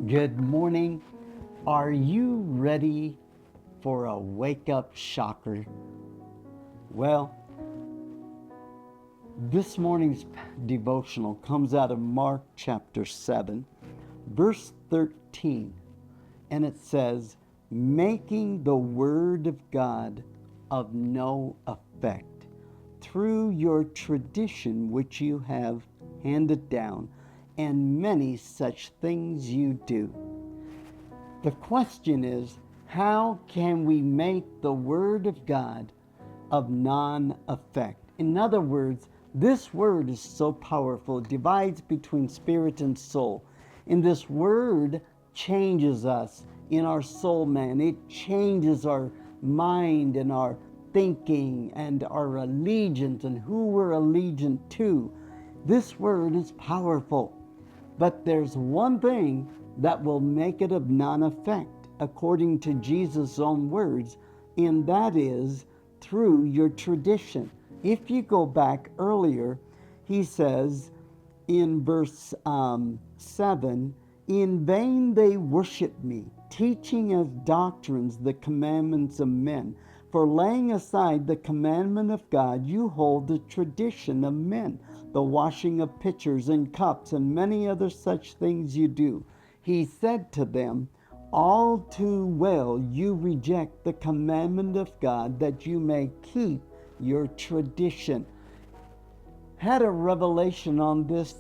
Good morning. Are you ready for a wake-up shocker? Well, this morning's devotional comes out of Mark chapter 7, verse 13, and it says, making the word of God of no effect through your tradition which you have handed down, and many such things you do. The question is, how can we make the Word of God of non-effect? In other words, this Word is so powerful, it divides between spirit and soul. And this Word changes us in our soul, man. It changes our mind and our thinking and our allegiance and who we're allegiant to. This Word is powerful. But there's one thing that will make it of non-effect, according to Jesus' own words, and that is through your tradition. If you go back earlier, he says in verse 7, in vain they worship me, teaching as doctrines the commandments of men. For laying aside the commandment of God, you hold the tradition of men, the washing of pitchers and cups, and many other such things you do. He said to them, all too well you reject the commandment of God, that you may keep your tradition. Had a revelation on this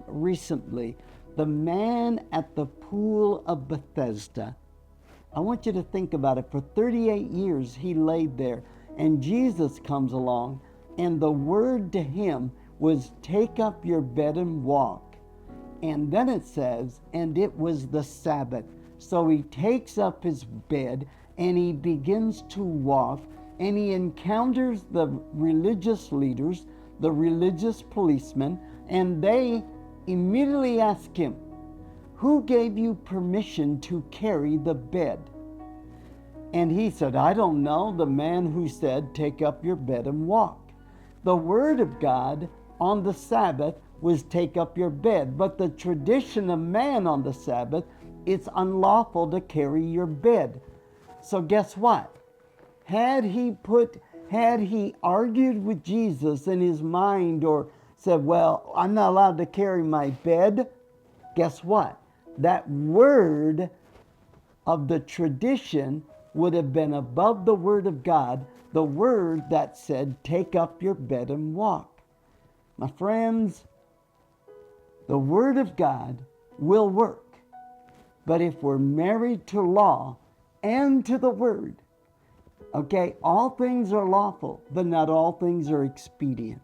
recently. The man at the pool of Bethesda, I want you to think about it. For 38 years he laid there, and Jesus comes along, and the word to him was, take up your bed and walk. And then it says, and it was the Sabbath. So he takes up his bed and he begins to walk, and he encounters the religious leaders, the religious policemen, and they immediately ask him, who gave you permission to carry the bed? And he said, I don't know. The man who said, take up your bed and walk. The word of God on the Sabbath was take up your bed. But the tradition of man on the Sabbath, it's unlawful to carry your bed. So guess what? Had he argued with Jesus in his mind, or said, well, I'm not allowed to carry my bed, guess what? That word of the tradition would have been above the word of God, the word that said, take up your bed and walk. My friends, the word of God will work. But if we're married to law and to the word, okay, all things are lawful, but not all things are expedient.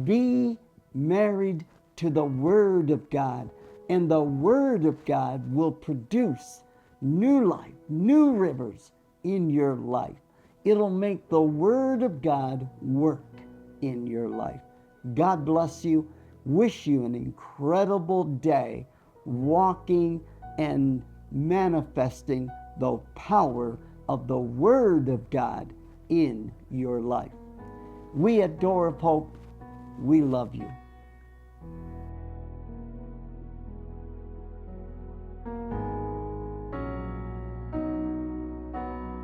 Be married to the word of God, and the word of God will produce new life, new rivers in your life. It'll make the word of God work in your life. God bless you. Wish you an incredible day walking and manifesting the power of the word of God in your life. We at Door of Hope, we love you.